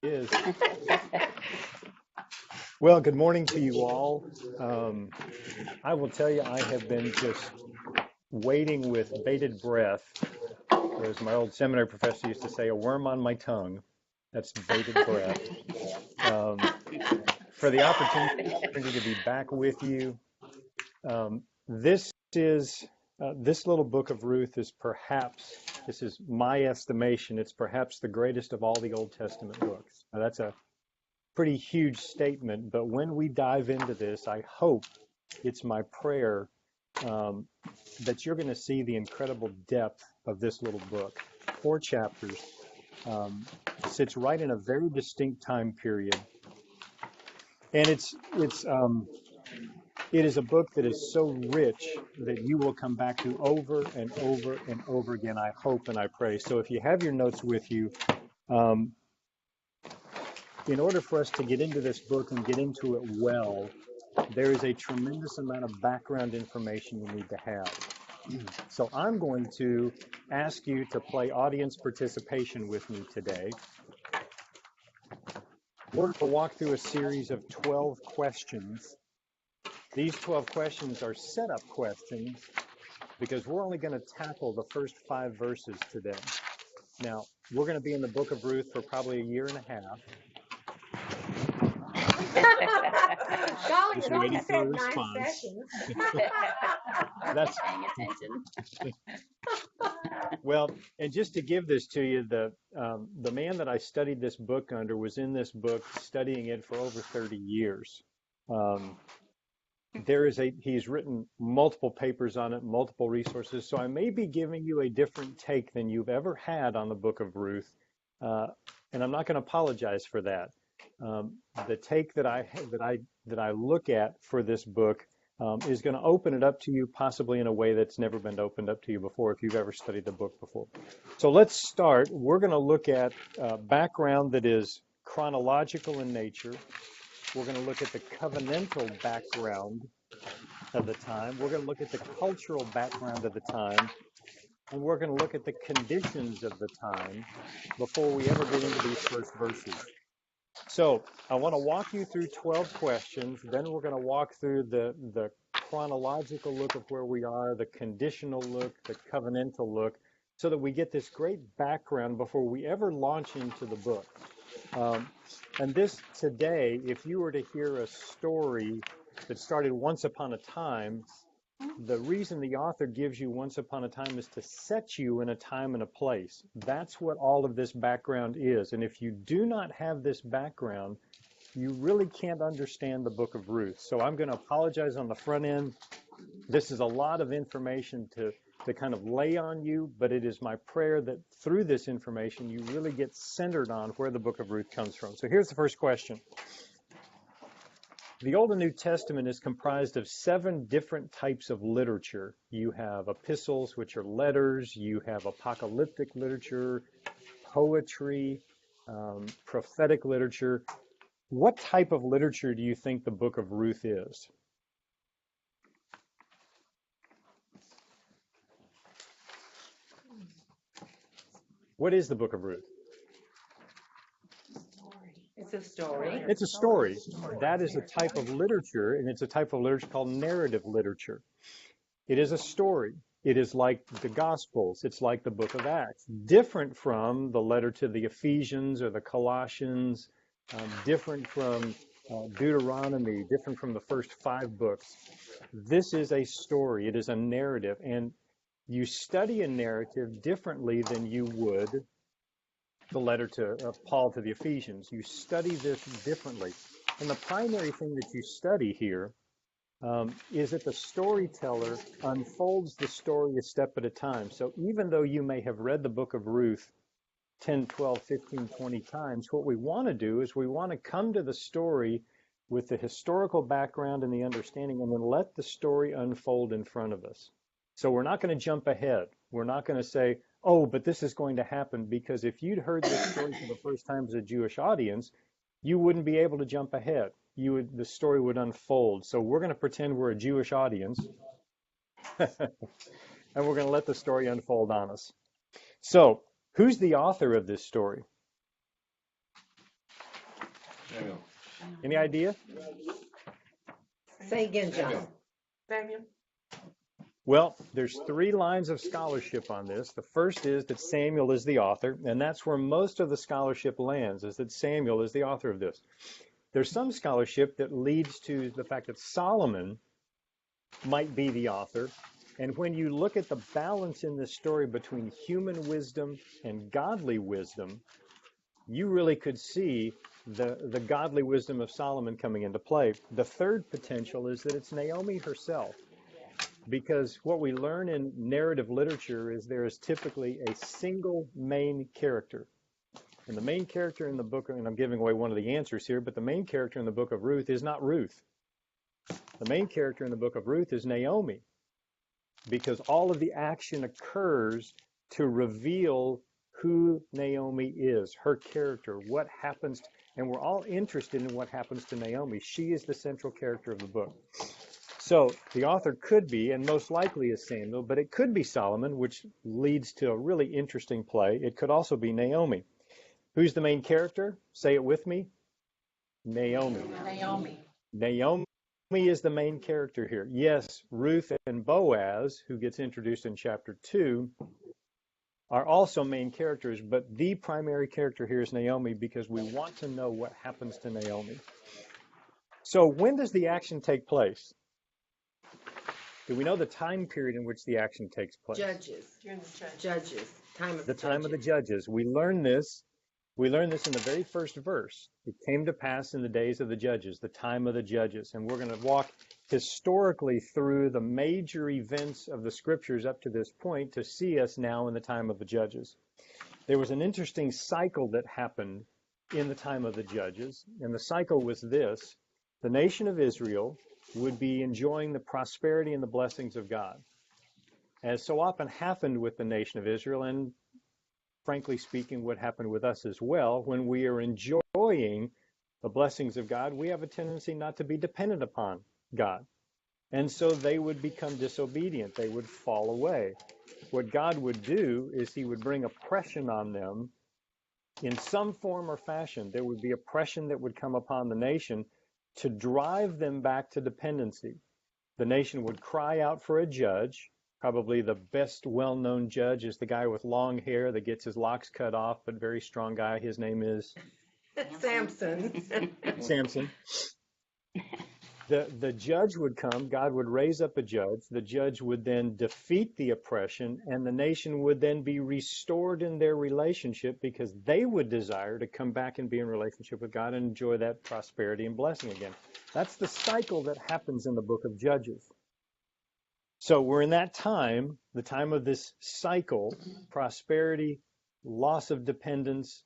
Is. Well, good morning to you all. Um, I will tell you, I have been just waiting with bated breath, or as my old seminary professor used to say, a worm on my tongue. That's bated breath. Um, for the opportunity to be back with you. This little book of Ruth is perhaps, this is my estimation, it's perhaps the greatest of all the Old Testament books. Now, that's a pretty huge statement, but when we dive into this, I hope it's my prayer um, that you're going to see the incredible depth of this little book. 4 chapters, um, sits right in a very distinct time period, and it is a book that is so rich that you will come back to over and over and over again. I hope and I pray. So if you have your notes with you, um, in order for us to get into this book and get into it well, there is a tremendous amount of background information you need to have. So I'm going to ask you to play audience participation with me today. We're going to walk through a series of 12 questions. These 12 questions are setup questions because we're only going to tackle the first 5 verses today. Now, we're going to be in the book of Ruth for probably a year and a half. Golly, Just it only waiting for a said 9 response. sessions. That's Paying attention. well, and just to give this to you, the man that I studied this book under was in this book studying it for over 30 years. Um, he's written multiple papers on it, multiple resources. So I may be giving you a different take than you've ever had on the book of Ruth, uh, and I'm not going to apologize for that. The take that I look at for this book is going to open it up to you possibly in a way that's never been opened up to you before if you've ever studied the book before. So let's start. We're going to look at background that is chronological in nature. We're going to look at the covenantal background of the time. We're going to look at the cultural background of the time. And we're going to look at the conditions of the time before we ever get into these first verses. So I want to walk you through 12 questions. Then we're going to walk through the chronological look of where we are, the conditional look, the covenantal look, so that we get this great background before we ever launch into the book. And this today, if you were to hear a story that started once upon a time, the reason the author gives you once upon a time is to set you in a time and a place. That's what all of this background is. And if you do not have this background, you really can't understand the book of Ruth. So I'm going to apologize on the front end. This is a lot of information to kind of lay on you, but it is my prayer that through this information, you really get centered on where the book of Ruth comes from. So here's the first question. The Old and New Testament is comprised of 7 different types of literature. You have epistles, which are letters. You have apocalyptic literature, poetry, prophetic literature. What type of literature do you think the book of Ruth is? What is the book of Ruth? It's a story. It's a story. That is a type of literature, and it's a type of literature called narrative literature. It is a story. It is like the Gospels. It's like the book of Acts. Different from the letter to the Ephesians or the Colossians, different from Deuteronomy, different from the first 5 books. This is a story. It is a narrative, and you study a narrative differently than you would the letter to Paul to the Ephesians. You study this differently. And the primary thing that you study here is that the storyteller unfolds the story a step at a time. So even though you may have read the book of Ruth 10, 12, 15, 20 times, what we want to do is we want to come to the story with the historical background and the understanding, and then let the story unfold in front of us. So we're not going to jump ahead. We're not going to say, oh, but this is going to happen, because if you'd heard this story for the first time as a Jewish audience, you wouldn't be able to jump ahead. The story would unfold. So we're going to pretend we're a Jewish audience, and we're going to let the story unfold on us. So who's the author of this story? Any idea? Say again, John. Samuel. Well, there's 3 lines of scholarship on this. The first is that Samuel is the author, and that's where most of the scholarship lands, is that Samuel is the author of this. There's some scholarship that leads to the fact that Solomon might be the author. And when you look at the balance in this story between human wisdom and godly wisdom, you really could see the godly wisdom of Solomon coming into play. The third potential is that it's Naomi herself, because what we learn in narrative literature is there is typically a single main character. And the main character in the book, and I'm giving away one of the answers here, but the main character in the book of Ruth is not Ruth. The main character in the book of Ruth is Naomi, because all of the action occurs to reveal who Naomi is, her character, what happens, and we're all interested in what happens to Naomi. She is the central character of the book. So the author could be, and most likely is Samuel, but it could be Solomon, which leads to a really interesting play. It could also be Naomi. Who's the main character? Say it with me. Naomi. Naomi is the main character here. Yes, Ruth and Boaz, who gets introduced in chapter 2, are also main characters, but the primary character here is Naomi because we want to know what happens to Naomi. So when does the action take place? Do we know the time period in which the action takes place? Judges. Judges. The time of the judges. We learn this in the very first verse. It came to pass in the days of the judges, the time of the judges. And we're going to walk historically through the major events of the scriptures up to this point to see us now in the time of the judges. There was an interesting cycle that happened in the time of the judges, and the cycle was this. The nation of Israel would be enjoying the prosperity and the blessings of God, as so often happened with the nation of Israel, and frankly speaking, what happened with us as well. When we are enjoying the blessings of God, we have a tendency not to be dependent upon God. And so they would become disobedient. They would fall away. What God would do is he would bring oppression on them in some form or fashion. There would be oppression that would come upon the nation to drive them back to dependency. The nation would cry out for a judge. Probably the best well-known judge is the guy with long hair that gets his locks cut off, but very strong guy. His name is Samson. Samson. The judge would come. God would raise up a judge. The judge would then defeat the oppression, and the nation would then be restored in their relationship because they would desire to come back and be in relationship with God and enjoy that prosperity and blessing again. That's the cycle that happens in the book of Judges. So we're in that time, the time of this cycle: prosperity, loss of dependence,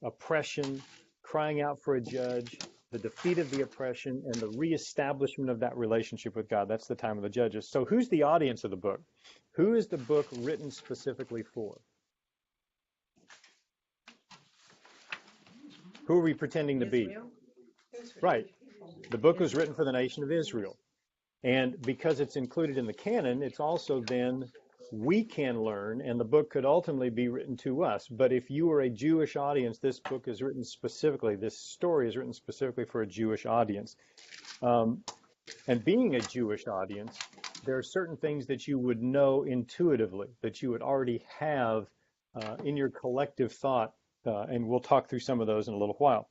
oppression, crying out for a judge, the defeat of the oppression, and the reestablishment of that relationship with God. That's the time of the judges. So who's the audience of the book? Who is the book written specifically for? Who are we pretending to be? Israel? Right. The book was written for the nation of Israel. And because it's included in the canon, it's also then we can learn, and the book could ultimately be written to us. But if you are a Jewish audience, this book is written specifically, this story is written specifically for a Jewish audience. And being a Jewish audience, there are certain things that you would know intuitively, that you would already have in your collective thought, and we'll talk through some of those in a little while.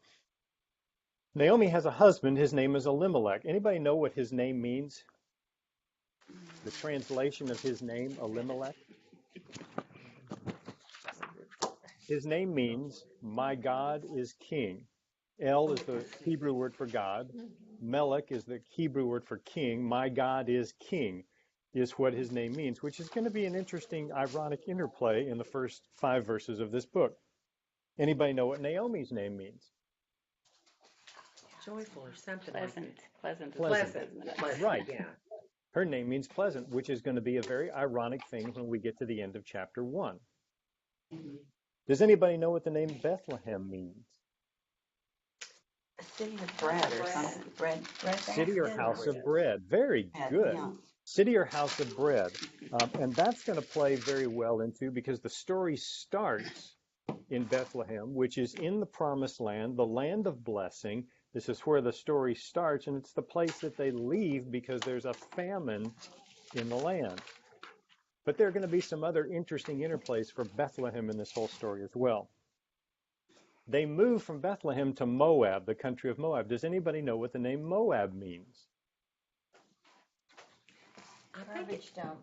Naomi has a husband. His name is Elimelech. Anybody know what his name means? The translation of his name, Elimelech? His name means, my God is king. El is the Hebrew word for God. Melech is the Hebrew word for king. My God is king is what his name means, which is going to be an interesting, ironic interplay in the first 5 verses of this book. Anybody know what Naomi's name means? Joyful or something. Pleasant. Pleasant. Right. Yeah. Her name means pleasant, which is going to be a very ironic thing when we get to the end of chapter 1. Does anybody know what the name Bethlehem means? A city of bread or something. Bread. City or house of bread. Very good. Yeah. City or house of bread. And that's going to play very well into, because the story starts in Bethlehem, which is in the promised land, the land of blessing. This is where the story starts, and it's the place that they leave because there's a famine in the land. But there are going to be some other interesting interplays for Bethlehem in this whole story as well. They move from Bethlehem to Moab, the country of Moab. Does anybody know what the name Moab means? I think it's, dump.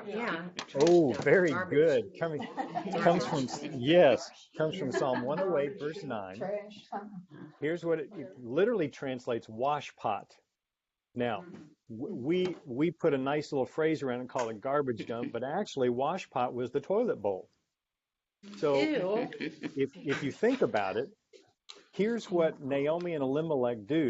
yeah. Oh, very Garbage. good. Comes from, yes, comes from Psalm 108, verse 9. Trash. Here's what it literally translates: wash pot. Now, we put a nice little phrase around it and call it garbage dump, but actually wash pot was the toilet bowl. So Ew. if you think about it, here's what Naomi and Elimelech do.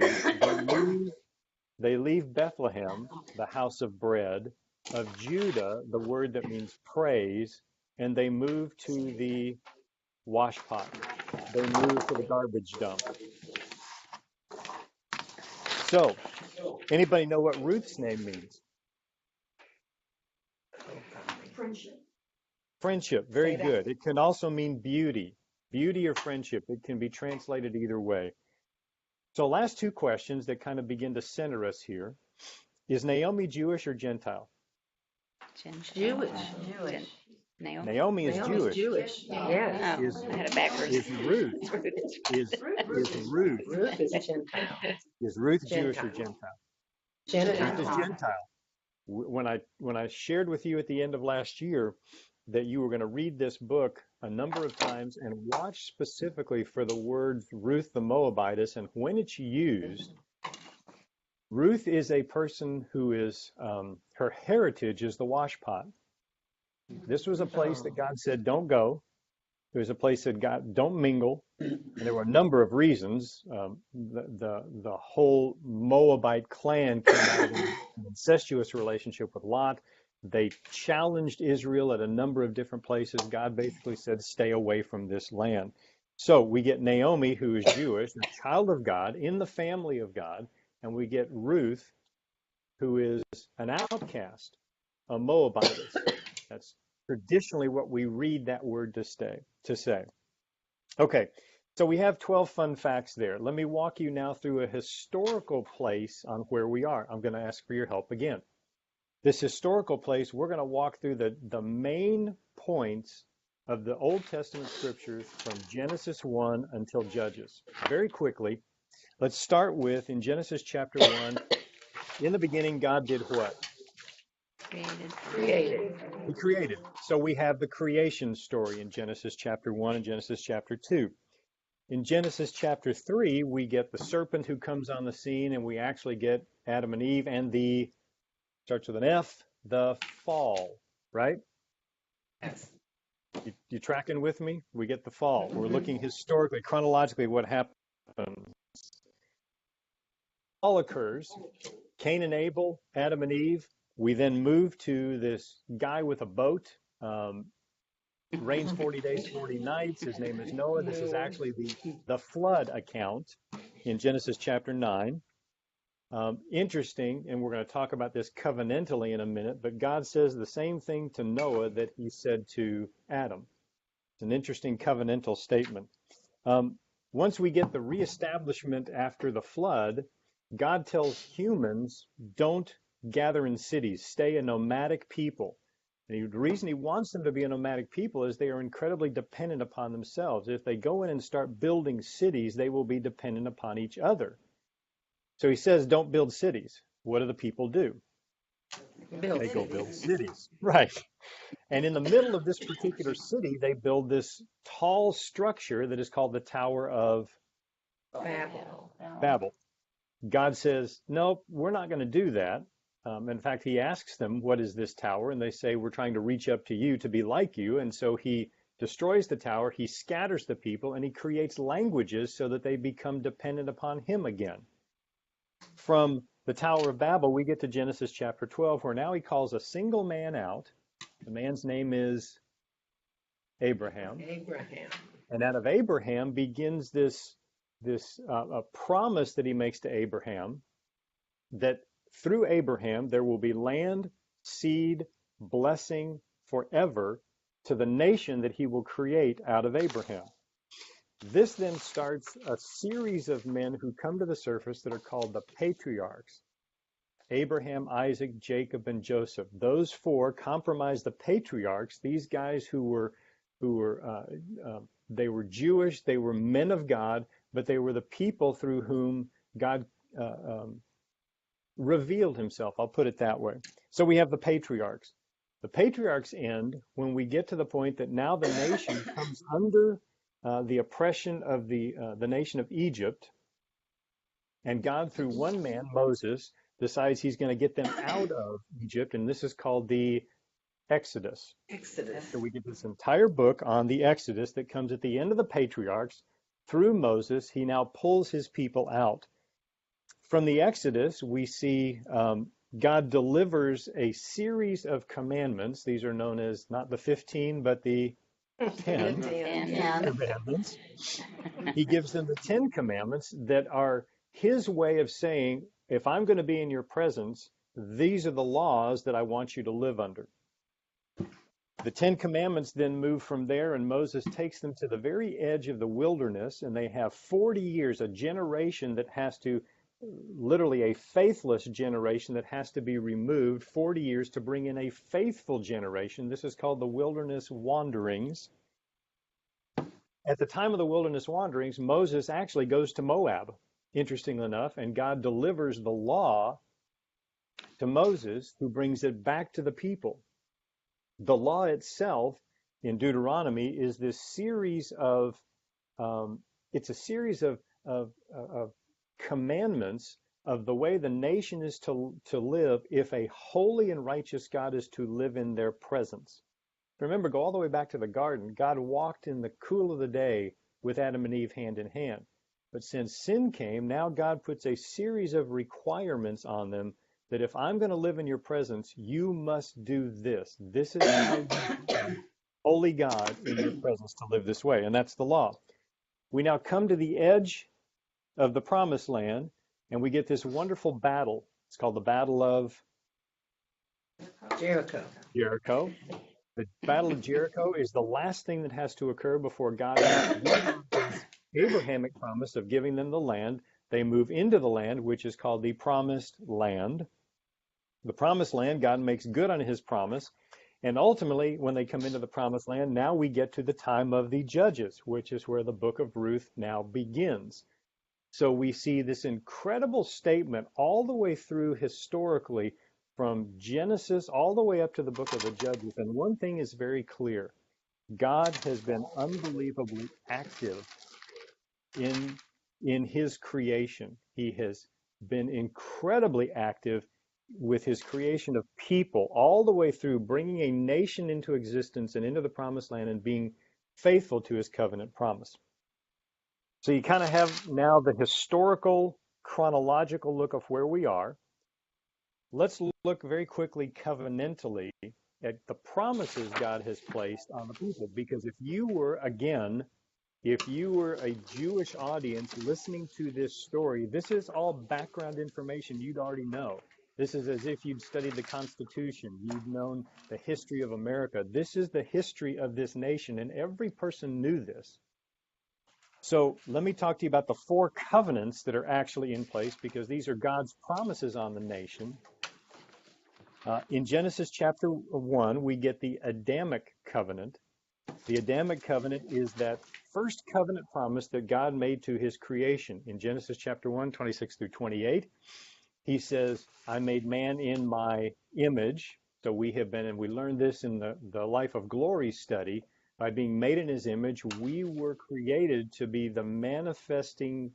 They leave Bethlehem, the house of bread, of Judah, the word that means praise, and they move to the wash pot. They move to the garbage dump. So, anybody know what Ruth's name means? Friendship. Friendship, very good. It can also mean beauty. Beauty or friendship. It can be translated either way. So last two questions that kind of begin to center us here. Is Naomi Jewish or Gentile? Jewish. Jewish. Naomi is Naomi's Jewish. Jewish. Yes. Oh, Is- I had it backwards. Is Ruth is Ruth Ruth is Gentile. is Ruth Jewish or Gentile. Gentile? Gentile. Ruth is Gentile. When I shared with you at the end of last year that you were going to read this book a number of times and watch specifically for the words Ruth the Moabitess and when it's used, Ruth is a person who is, her heritage is the wash pot. This was a place that God said, don't go. It was a place that God, don't mingle. And there were a number of reasons. The whole Moabite clan came out of an incestuous relationship with Lot. They challenged Israel at a number of different places. God basically said, stay away from this land. So we get Naomi, who is Jewish, a child of God, in the family of God. And we get Ruth, who is an outcast, a Moabitess. That's traditionally what we read that word to say. Okay, so we have 12 fun facts there. Let me walk you now through a historical place on where we are. I'm going to ask for your help again. This historical place, we're going to walk through the main points of the Old Testament scriptures from Genesis 1 until Judges. Very quickly, let's start with, in Genesis chapter 1, in the beginning, God did what? Created. He created. So we have the creation story in Genesis chapter 1 and Genesis chapter 2. In Genesis chapter 3, we get the serpent who comes on the scene, and we actually get Adam and Eve and starts with an F, the fall, right? Yes. You tracking with me? We get the fall. We're looking historically, chronologically, what happened. Fall occurs. Cain and Abel, Adam and Eve. We then move to this guy with a boat. Rains 40 days, 40 nights. His name is Noah. This is actually the flood account in Genesis chapter 9. Interesting, and we're going to talk about this covenantally in a minute, but God says the same thing to Noah that he said to Adam. It's an interesting covenantal statement. Once we get the reestablishment after the flood, God tells humans, don't gather in cities, stay a nomadic people. And the reason he wants them to be a nomadic people is they are incredibly dependent upon themselves. If they go in and start building cities, they will be dependent upon each other. So he says, don't build cities. What do the people do? They go build cities. Right. And in the middle of this particular city, they build this tall structure that is called the Tower of Babel. God says, no, we're not going to do that. In fact, he asks them, what is this tower? And they say, we're trying to reach up to you to be like you. And so he destroys the tower, he scatters the people, and he creates languages so that they become dependent upon him again. From the Tower of Babel, we get to Genesis chapter 12, where now he calls a single man out. The man's name is Abraham. And out of Abraham begins this a promise that he makes to Abraham, that through Abraham there will be land, seed, blessing forever to the nation that he will create out of Abraham. This then starts a series of men who come to the surface that are called the patriarchs. Abraham, Isaac, Jacob, and Joseph. Those four comprise the patriarchs. These guys they were Jewish, they were men of God, but they were the people through whom God revealed himself. I'll put it that way. So we have the patriarchs. The patriarchs end when we get to the point that now the nation comes under the oppression of the nation of Egypt, and God, through one man, Moses, decides he's going to get them out of Egypt, and this is called the Exodus. Exodus. So we get this entire book on the Exodus that comes at the end of the patriarchs. Through Moses, he now pulls his people out. From the Exodus, we see God delivers a series of commandments. These are known as not the 15, but the 10 commandments. He gives them the 10 commandments that are his way of saying, if I'm going to be in your presence, these are the laws that I want you to live under. The 10 commandments then move from there, and Moses takes them to the very edge of the wilderness, and they have 40 years, a generation that has to, literally a faithless generation that has to be removed, 40 years to bring in a faithful generation. This is called the wilderness wanderings. At the time of the wilderness wanderings, Moses actually goes to Moab, interestingly enough, and God delivers the law to Moses, who brings it back to the people. The law itself in Deuteronomy is this series of, it's a series of commandments of the way the nation is to live if a holy and righteous God is to live in their presence. Remember, go all the way back to the garden. God walked in the cool of the day with Adam and Eve hand in hand. But since sin came, now God puts a series of requirements on them that if I'm going to live in your presence, you must do this. This is how you become holy God in your presence to live this way. And that's the law. We now come to the edge of the promised land, and we get this wonderful battle. It's called the Battle of Jericho. Jericho. The Battle of Jericho is the last thing that has to occur before God gives his Abrahamic promise of giving them the land. They move into the land, which is called the Promised Land. The Promised Land, God makes good on his promise. And ultimately, when they come into the Promised Land, now we get to the time of the Judges, which is where the book of Ruth now begins. So we see this incredible statement all the way through historically from Genesis all the way up to the book of the Judges. And one thing is very clear. God has been unbelievably active in his creation. He has been incredibly active with his creation of people all the way through bringing a nation into existence and into the promised land and being faithful to his covenant promise. So you kind of have now the historical chronological look of where we are. Let's look very quickly covenantally at the promises God has placed on the people. Because if you were a Jewish audience listening to this story, this is all background information you'd already know. This is as if you'd studied the Constitution. You'd known the history of America. This is the history of this nation, and every person knew this. So let me talk to you about the 4 covenants that are actually in place, because these are God's promises on the nation. In Genesis chapter 1, we get the Adamic covenant. The Adamic covenant is that first covenant promise that God made to his creation. In Genesis chapter 1, 26 through 28, he says, I made man in my image. So we have been, and we learned this in the Life of Glory study, by being made in his image, we were created to be the manifesting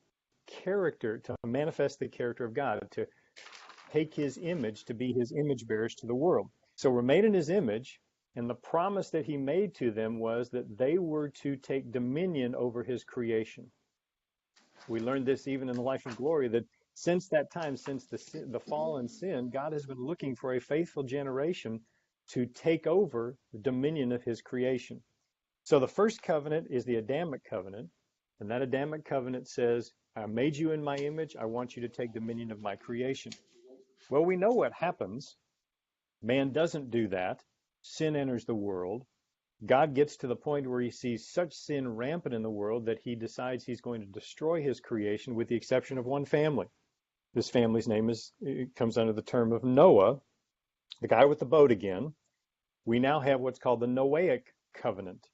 character, to manifest the character of God, to take his image, to be his image bearers to the world. So we're made in his image, and the promise that he made to them was that they were to take dominion over his creation. We learned this even in the Life of Glory, that since that time, since the fall and sin, God has been looking for a faithful generation to take over the dominion of his creation. So the first covenant is the Adamic covenant, and that Adamic covenant says, I made you in my image, I want you to take dominion of my creation. Well, we know what happens. Man doesn't do that. Sin enters the world. God gets to the point where he sees such sin rampant in the world that he decides he's going to destroy his creation with the exception of one family. This family's name comes under the term of Noah, the guy with the boat again. We now have what's called the Noahic covenant.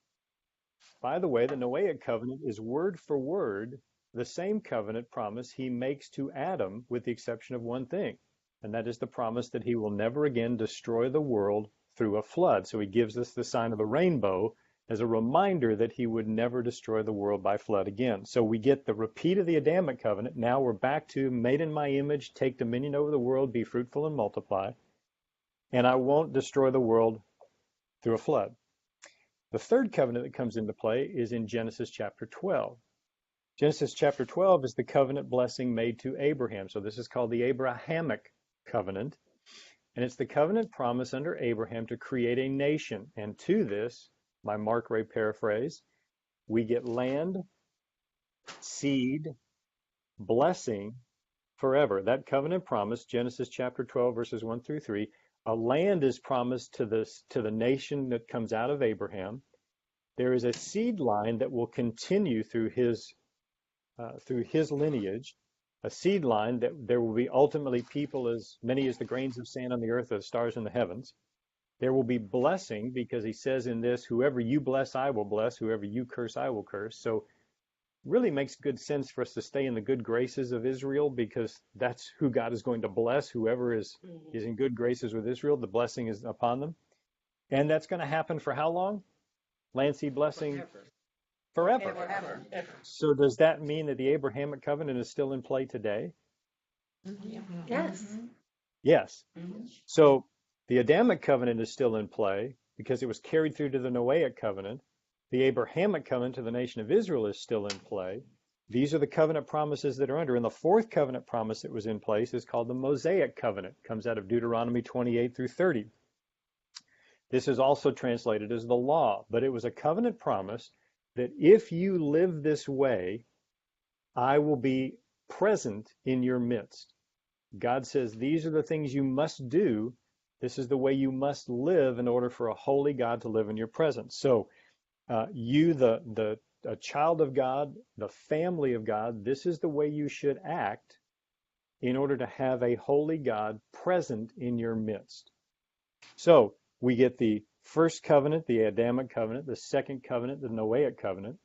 By the way, the Noahic covenant is word for word the same covenant promise he makes to Adam with the exception of one thing, and that is the promise that he will never again destroy the world through a flood. So he gives us the sign of the rainbow as a reminder that he would never destroy the world by flood again. So we get the repeat of the Adamic covenant. Now we're back to made in my image, take dominion over the world, be fruitful and multiply, and I won't destroy the world through a flood. The third covenant that comes into play is in Genesis chapter 12. Genesis chapter 12 is the covenant blessing made to Abraham. So this is called the Abrahamic covenant. And it's the covenant promise under Abraham to create a nation. And to this, my Mark Ray paraphrase, we get land, seed, blessing forever. That covenant promise, Genesis chapter 12, verses 1 through 3, a land is promised to the nation that comes out of Abraham. There is a seed line that will continue through his lineage, a seed line that there will be ultimately people as many as the grains of sand on the earth or the stars in the heavens. There will be blessing because he says in this, whoever you bless, I will bless. Whoever you curse, I will curse. So really makes good sense for us to stay in the good graces of Israel because that's who God is going to bless. Whoever is in good graces with Israel, the blessing is upon them. And that's going to happen for how long? Land seed blessing forever. So does that mean that the Abrahamic covenant is still in play today? Yes. Yes. So the Adamic covenant is still in play because it was carried through to the Noahic covenant. The Abrahamic covenant to the nation of Israel is still in play. These are the covenant promises that are under. And the fourth covenant promise that was in place is called the Mosaic covenant. It comes out of Deuteronomy 28 through 30. This is also translated as the law, but it was a covenant promise that if you live this way, I will be present in your midst. God says these are the things you must do. This is the way you must live in order for a holy God to live in your presence. So you, a child of God, the family of God, this is the way you should act in order to have a holy God present in your midst. So we get the first covenant, the Adamic covenant, the second covenant, the Noahic covenant,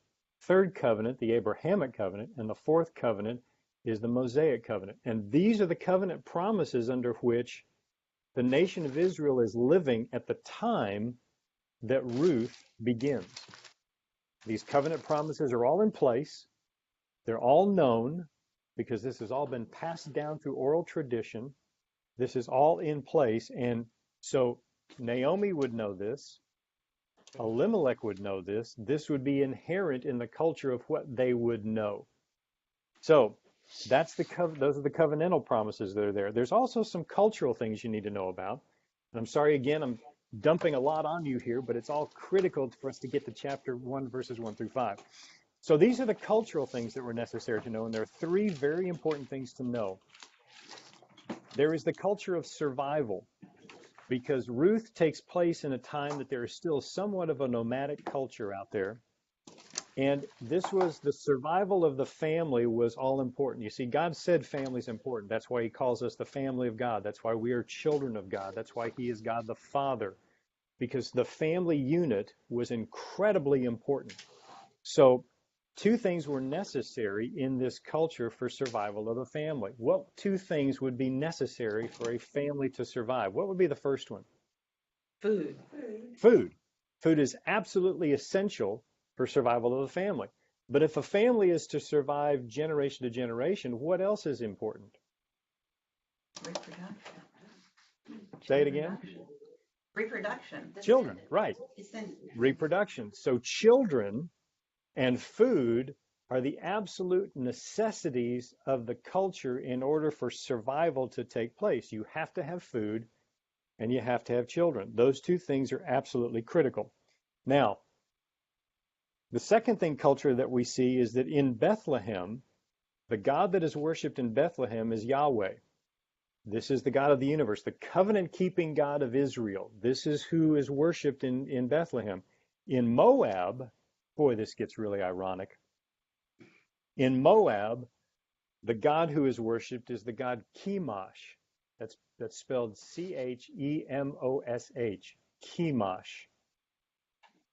third covenant, the Abrahamic covenant, and the fourth covenant is the Mosaic covenant. And these are the covenant promises under which the nation of Israel is living at the time that Ruth begins. These covenant promises are all in place. They're all known because this has all been passed down through oral tradition. This is all in place. And so Naomi would know this. Elimelech would know this. This would be inherent in the culture of what they would know. So those are the covenantal promises that are there. There's also some cultural things you need to know about. And I'm sorry, again, I'm dumping a lot on you here, but it's all critical for us to get to chapter 1, verses 1 through 5. So these are the cultural things that were necessary to know, and there are three very important things to know. There is the culture of survival, because Ruth takes place in a time that there is still somewhat of a nomadic culture out there. And this was the survival of the family was all important. You see, God said family is important. That's why he calls us the family of God. That's why we are children of God. That's why he is God the Father, because the family unit was incredibly important. So two things were necessary in this culture for survival of the family. What two things would be necessary for a family to survive? What would be the first one? Food. Food. Food is absolutely essential for survival of the family. But if a family is to survive generation to generation, what else is important? Reproduction. Say it again. Reproduction. Children, right. Reproduction. So children and food are the absolute necessities of the culture in order for survival to take place. You have to have food and you have to have children. Those two things are absolutely critical. Now, the second thing culture that we see is that in Bethlehem, the God that is worshipped in Bethlehem is Yahweh. This is the God of the universe, the covenant-keeping God of Israel. This is who is worshipped in Bethlehem. In Moab, boy, this gets really ironic. In Moab, the god who is worshipped is the god Chemosh. That's spelled Chemosh, Chemosh.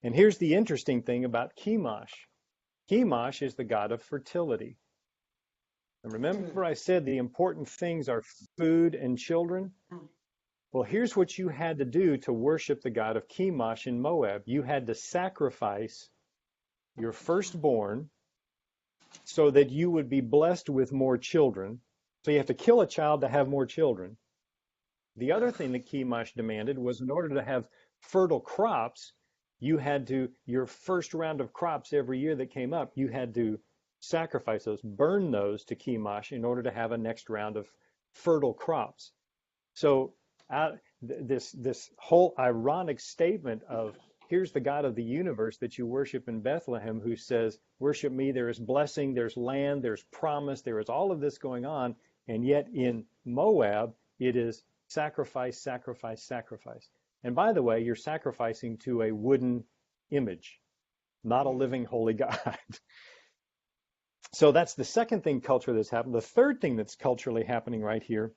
And here's the interesting thing about Chemosh. Chemosh is the god of fertility. And remember I said the important things are food and children? Well, here's what you had to do to worship the god of Chemosh in Moab. You had to sacrifice your firstborn so that you would be blessed with more children. So you have to kill a child to have more children. The other thing that Chemosh demanded was in order to have fertile crops, you had to, your first round of crops every year that came up, you had to sacrifice those, burn those to Chemosh in order to have a next round of fertile crops. So this whole ironic statement of, here's the God of the universe that you worship in Bethlehem who says, worship me, there is blessing, there's land, there's promise, there is all of this going on. And yet in Moab, it is sacrifice, sacrifice, sacrifice. And by the way, you're sacrificing to a wooden image, not a living holy God. So that's the second thing culturally that's happened. The third thing that's culturally happening right here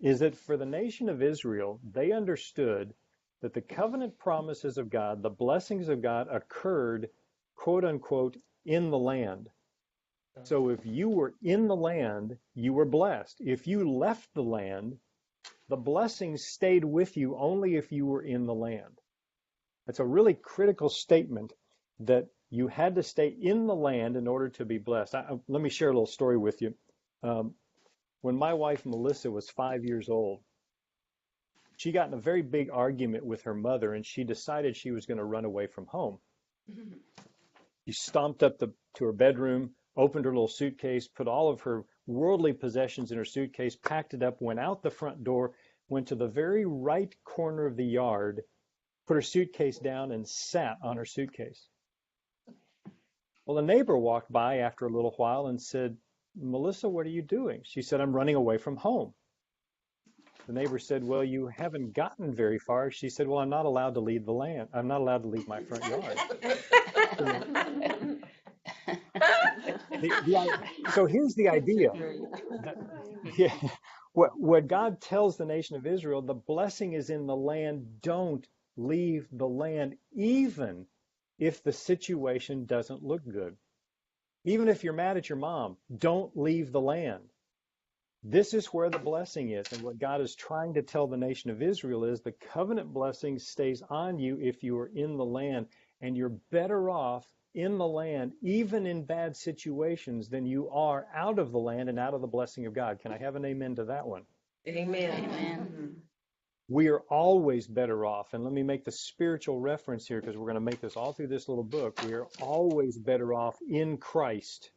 is that for the nation of Israel, they understood that the covenant promises of God, the blessings of God occurred, quote unquote, in the land. So if you were in the land, you were blessed. If you left the land, the blessings stayed with you only if you were in the land. That's a really critical statement, that you had to stay in the land in order to be blessed. Let me share a little story with you. When my wife Melissa was 5 years old, she got in a very big argument with her mother, and she decided she was going to run away from home. She stomped up to her bedroom, opened her little suitcase, put all of her worldly possessions in her suitcase, packed it up, went out the front door, went to the very right corner of the yard, put her suitcase down, and sat on her suitcase. Well, a neighbor walked by after a little while and said, Melissa, what are you doing? She said, I'm running away from home. The neighbor said, well, you haven't gotten very far. She said, well, I'm not allowed to leave the land. I'm not allowed to leave my front yard. So here's the idea. What God tells the nation of Israel, the blessing is in the land. Don't leave the land, even if the situation doesn't look good. Even if you're mad at your mom, don't leave the land. This is where the blessing is. And what God is trying to tell the nation of Israel is the covenant blessing stays on you if you are in the land, and you're better off in the land, even in bad situations, than you are out of the land and out of the blessing of God. Can I have an amen to that one? Amen. Amen. We are always better off. And let me make the spiritual reference here, because we're going to make this all through this little book. We are always better off in Christ,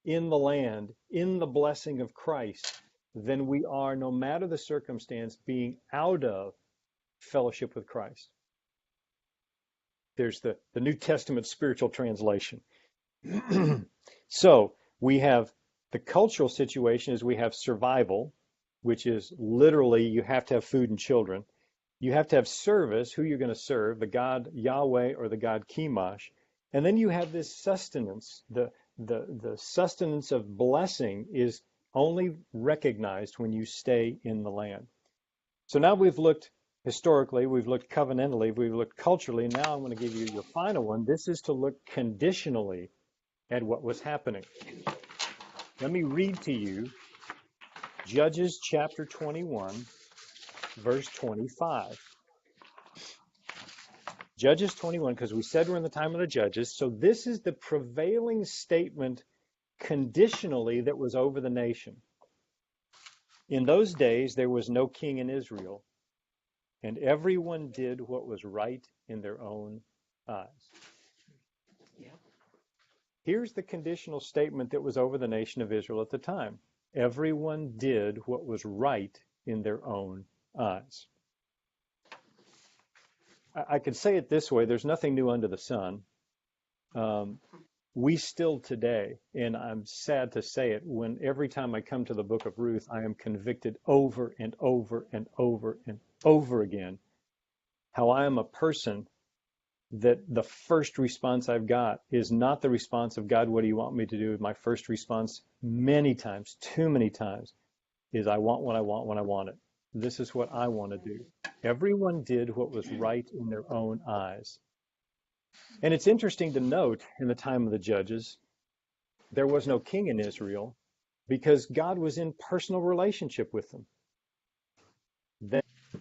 in the land, in the blessing of Christ, than we are, no matter the circumstance, being out of fellowship with Christ. There's the New Testament spiritual translation. So we have the cultural situation is we have survival, which is literally you have to have food and children. You have to have service, who you're going to serve, the God Yahweh or the God Chemosh. And then you have this sustenance. The sustenance of blessing is only recognized when you stay in the land. So now we've looked historically, we've looked covenantally, we've looked culturally. Now I'm going to give you your final one. This is to look conditionally at what was happening. Let me read to you Judges chapter 21, verse 25. Judges 21, because we said we're in the time of the Judges. So this is the prevailing statement conditionally that was over the nation. In those days, there was no king in Israel, and everyone did what was right in their own eyes. Here's the conditional statement that was over the nation of Israel at the time. Everyone did what was right in their own eyes. I could say it this way, there's nothing new under the sun. We still today, and I'm sad to say it, when every time I come to the book of Ruth, I am convicted over and over and over and over again how I am a person that the first response I've got is not the response of God, what do you want me to do? My first response many times, too many times, is I want what I want when I want it. This is what I want to do. Everyone did what was right in their own eyes. And it's interesting to note in the time of the judges, there was no king in Israel because God was in personal relationship with them.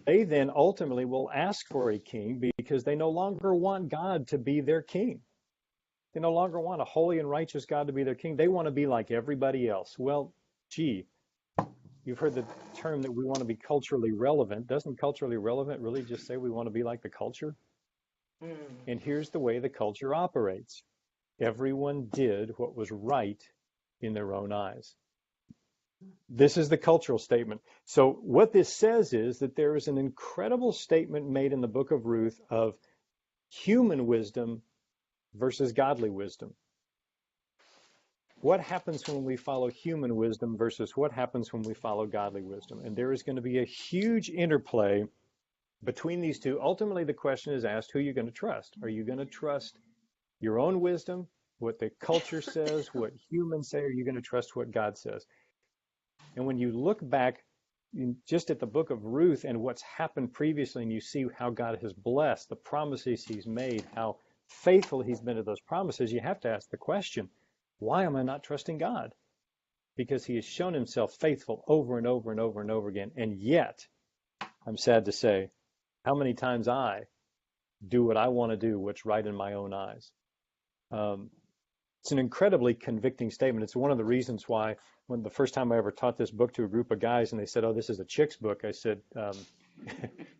They then ultimately will ask for a king because they no longer want God to be their king. They no longer want a holy and righteous God to be their king. They want to be like everybody else. Well, gee, you've heard the term that we want to be culturally relevant. Doesn't culturally relevant really just say we want to be like the culture? And here's the way the culture operates. Everyone did what was right in their own eyes. This is the cultural statement. So what this says is that there is an incredible statement made in the book of Ruth of human wisdom versus godly wisdom. What happens when we follow human wisdom versus what happens when we follow godly wisdom? And there is going to be a huge interplay between these two. Ultimately, the question is asked, who are you going to trust? Are you going to trust your own wisdom, what the culture says, what humans say, or are you going to trust what God says? And when you look back just at the book of Ruth and what's happened previously, and you see how God has blessed, the promises he's made, how faithful he's been to those promises, you have to ask the question, why am I not trusting God? Because he has shown himself faithful over and over and over and over again. And yet, I'm sad to say, how many times I do what I want to do, what's right in my own eyes. It's an incredibly convicting statement. It's one of the reasons why when the first time I ever taught this book to a group of guys and they said, oh, this is a chick's book, I said,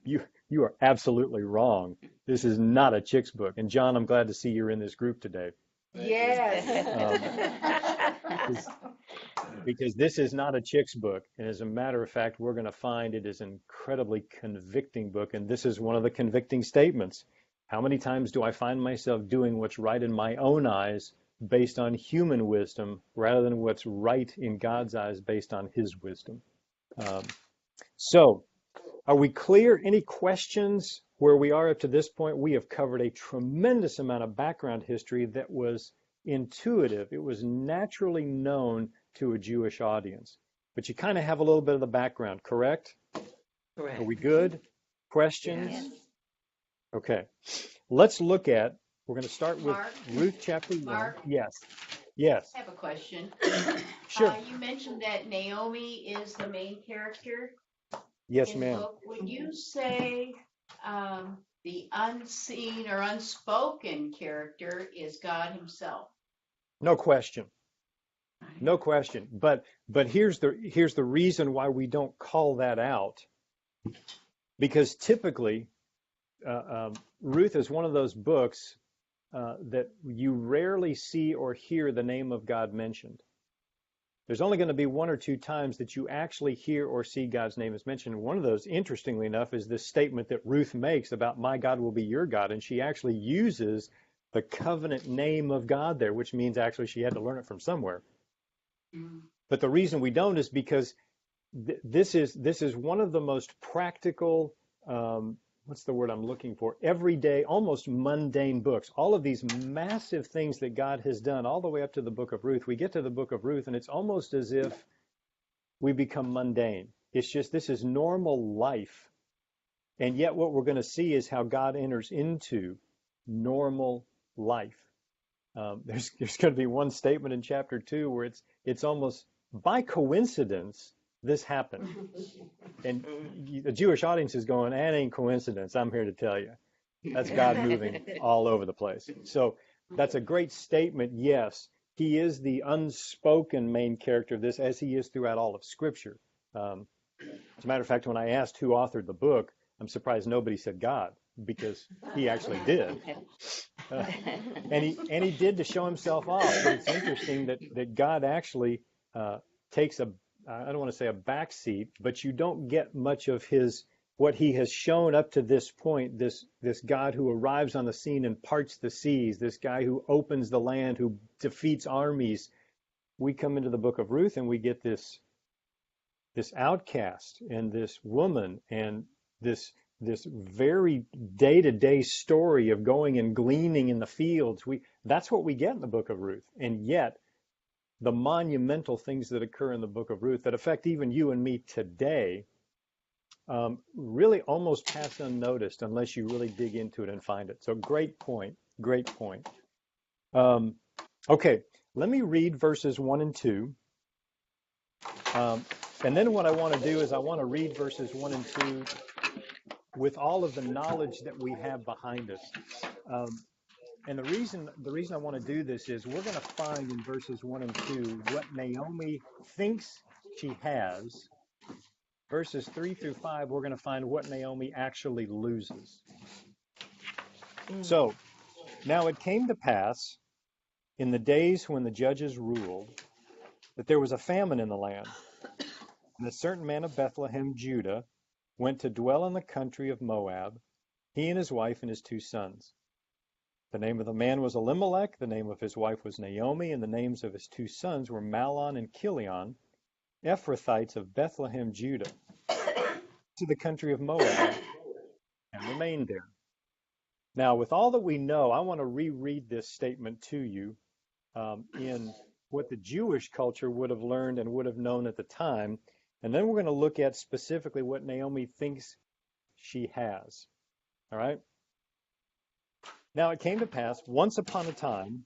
you are absolutely wrong. This is not a chick's book. And John, I'm glad to see you're in this group today. Yes. Because this is not a chick's book. And as a matter of fact, we're going to find it is an incredibly convicting book. And this is one of the convicting statements. How many times do I find myself doing what's right in my own eyes based on human wisdom rather than what's right in God's eyes based on his wisdom? So are we clear? Any questions where we are up to this point? We have covered a tremendous amount of background history that was intuitive. It was naturally known to a Jewish audience. But you kind of have a little bit of the background, correct? Correct. Are we good? Questions? Yes. Okay. Let's look at, we're going to start with Mark? Ruth chapter 1. Mark? Yes. Yes. I have a question. Sure. You mentioned that Naomi is the main character Yes, in the ma'am. book. Would you say the unseen or unspoken character is God himself? No question. No question. But here's the reason why we don't call that out. Because typically, Ruth is one of those books that you rarely see or hear the name of God mentioned. There's only going to be one or two times that you actually hear or see God's name is mentioned. And one of those, interestingly enough, is this statement that Ruth makes about my God will be your God. And she actually uses the covenant name of God there, which means actually she had to learn it from somewhere. But the reason we don't is because this is one of the most practical, what's the word I'm looking for? Everyday, almost mundane books. All of these massive things that God has done all the way up to the book of Ruth. We get to the book of Ruth and it's almost as if we become mundane. It's just, this is normal life. And yet what we're going to see is how God enters into normal life. There's going to be one statement in chapter 2 where it's almost by coincidence this happened. And the Jewish audience is going, that ain't coincidence. I'm here to tell you. That's God moving all over the place. So that's a great statement. Yes, he is the unspoken main character of this, as he is throughout all of Scripture. As a matter of fact, when I asked who authored the book, I'm surprised nobody said God, because he actually did. And he did to show himself off. But it's interesting that God actually takes I don't want to say a backseat, but you don't get much of what he has shown up to this point, this God who arrives on the scene and parts the seas, this guy who opens the land, who defeats armies. We come into the book of Ruth and we get this outcast and this woman and this this very day-to-day story of going and gleaning in the fields. That's what we get in the book of Ruth. And yet, the monumental things that occur in the book of Ruth that affect even you and me today really almost pass unnoticed unless you really dig into it and find it. So great point. Great point. Okay, let me read verses 1 and 2. And then what I want to do is I want to read verses 1 and 2 with all of the knowledge that we have behind us. And the reason I want to do this is we're going to find in verses 1 and 2 what Naomi thinks she has. Verses 3 through 5, we're going to find what Naomi actually loses. So, now it came to pass in the days when the judges ruled that there was a famine in the land. And a certain man of Bethlehem, Judah, went to dwell in the country of Moab, he and his wife and his 2 sons. The name of the man was Elimelech, the name of his wife was Naomi, and the names of his 2 sons were Mahlon and Chilion, Ephrathites of Bethlehem, Judah, to the country of Moab, and remained there. Now, with all that we know, I want to reread this statement to you in what the Jewish culture would have learned and would have known at the time. And then we're going to look at specifically what Naomi thinks she has. All right? Now, it came to pass once upon a time,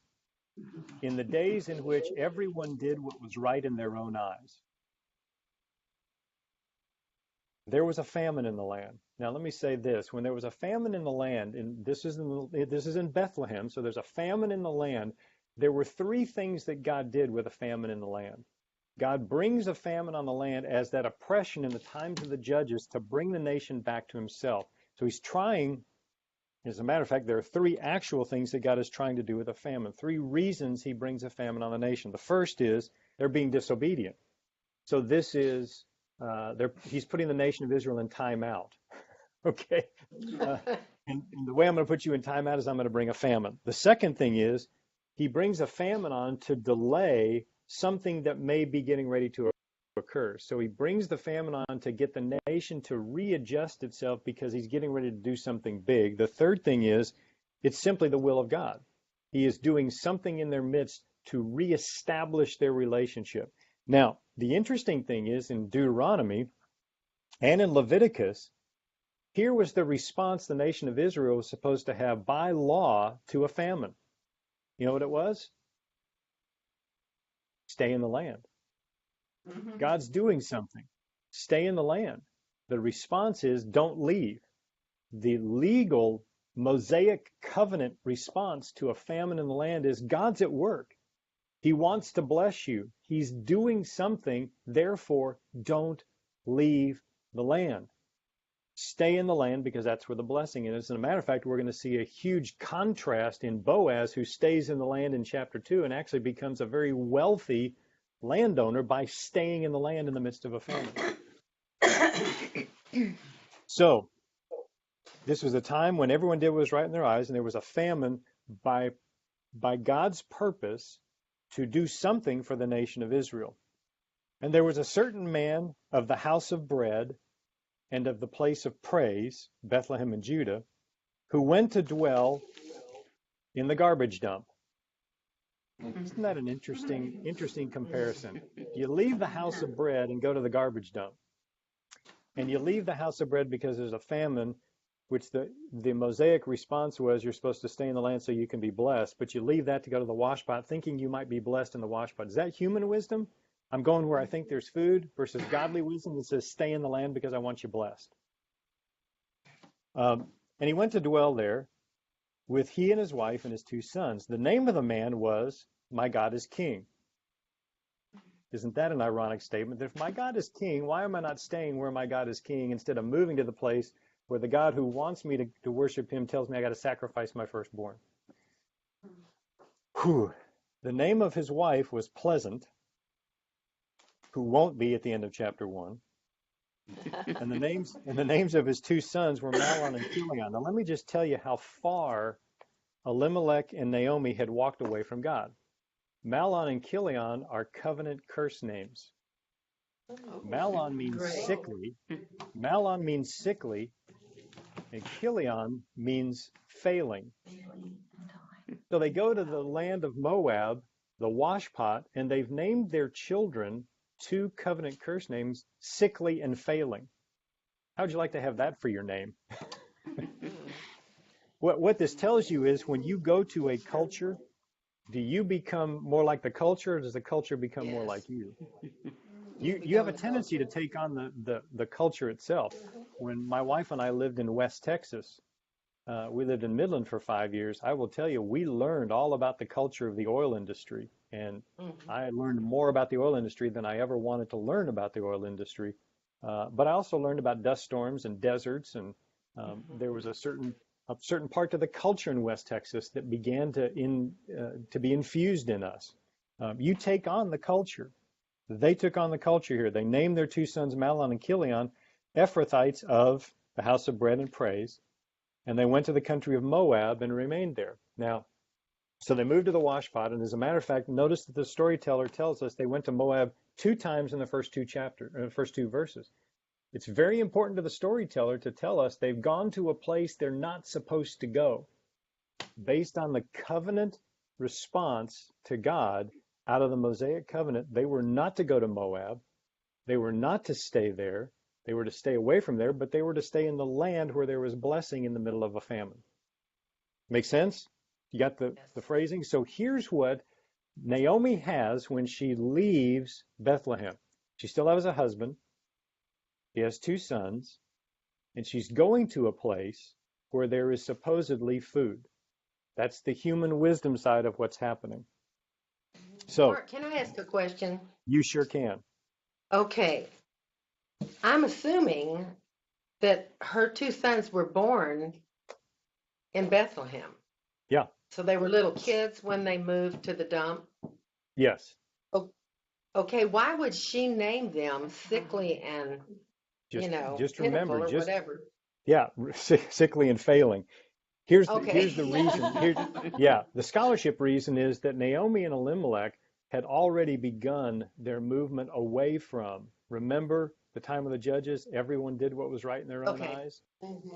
in the days in which everyone did what was right in their own eyes, there was a famine in the land. Now, let me say this. When there was a famine in the land, and this is in Bethlehem, so there's a famine in the land, there were 3 things that God did with a famine in the land. God brings a famine on the land as that oppression in the times of the judges to bring the nation back to himself. So he's trying, as a matter of fact, there are 3 actual things that God is trying to do with a famine. 3 reasons he brings a famine on the nation. The first is they're being disobedient. So this is, he's putting the nation of Israel in timeout. Okay? And the way I'm going to put you in timeout is I'm going to bring a famine. The second thing is he brings a famine on to delay something that may be getting ready to occur. So he brings the famine on to get the nation to readjust itself because he's getting ready to do something big. The third thing is it's simply the will of God. He is doing something in their midst to reestablish their relationship. Now, the interesting thing is in Deuteronomy and in Leviticus, here was the response the nation of Israel was supposed to have by law to a famine. You know what it was? Stay in the land. God's doing something. Stay in the land. The response is don't leave. The legal Mosaic covenant response to a famine in the land is God's at work. He wants to bless you. He's doing something. Therefore, don't leave the land. Stay in the land because that's where the blessing is. As a matter of fact, we're going to see a huge contrast in Boaz, who stays in the land in chapter 2 and actually becomes a very wealthy landowner by staying in the land in the midst of a famine. So, this was a time when everyone did what was right in their eyes, and there was a famine by God's purpose to do something for the nation of Israel. And there was a certain man of the house of bread and of the place of praise, Bethlehem and Judah, who went to dwell in the garbage dump. Isn't that an interesting comparison? You leave the house of bread and go to the garbage dump. And you leave the house of bread because there's a famine, which the Mosaic response was you're supposed to stay in the land so you can be blessed, but you leave that to go to the washpot thinking you might be blessed in the washpot. Is that human wisdom? I'm going where I think there's food versus godly wisdom that says stay in the land because I want you blessed. And he went to dwell there with he and his wife and his 2 sons. The name of the man was, My God is King. Isn't that an ironic statement? If my God is King, why am I not staying where my God is King instead of moving to the place where the God who wants me to worship him tells me I got to sacrifice my firstborn? Whew. The name of his wife was Pleasant, who won't be at the end of chapter 1. And the names of his 2 sons were Mahlon and Chilion. Now let me just tell you how far Elimelech and Naomi had walked away from God. Mahlon and Chilion are covenant curse names. Mahlon means sickly. Mahlon means sickly, And Kilion means failing. So they go to the land of Moab, the washpot, and they've named their children 2 covenant curse names, sickly and failing. How'd you like to have that for your name? What this tells you is when you go to a culture, do you become more like the culture, or does the culture become more like you? You have a tendency to take on the culture itself. When my wife and I lived in West Texas, we lived in Midland for 5 years. I will tell you, we learned all about the culture of the oil industry. And I learned more about the oil industry than I ever wanted to learn about the oil industry. But I also learned about dust storms and deserts. And there was a certain part of the culture in West Texas that began to be infused in us. You take on the culture. They took on the culture here. They named their 2 sons, Mahlon and Kilion, Ephrathites of the house of bread and praise. And they went to the country of Moab and remained there. Now, so they moved to the washpot. And as a matter of fact, notice that the storyteller tells us they went to Moab 2 times in the first 2 verses. It's very important to the storyteller to tell us they've gone to a place they're not supposed to go. Based on the covenant response to God out of the Mosaic covenant, they were not to go to Moab. They were not to stay there. They were to stay away from there, but they were to stay in the land where there was blessing in the middle of a famine. Make sense? You got the phrasing? So here's what Naomi has when she leaves Bethlehem. She still has a husband. She has 2 sons. And she's going to a place where there is supposedly food. That's the human wisdom side of what's happening. So, Mark, can I ask a question? you sure can. Okay. I'm assuming that her 2 sons were born in Bethlehem. Yeah. So they were little kids when they moved to the dump. Yes. Okay, why would she name them sickly and, Just pitiful remember, or whatever? Yeah, sickly and failing. Here's Okay. the reason. The scholarship reason is that Naomi and Elimelech had already begun their movement away from. Remember the time of the judges? Everyone did what was right in their own eyes.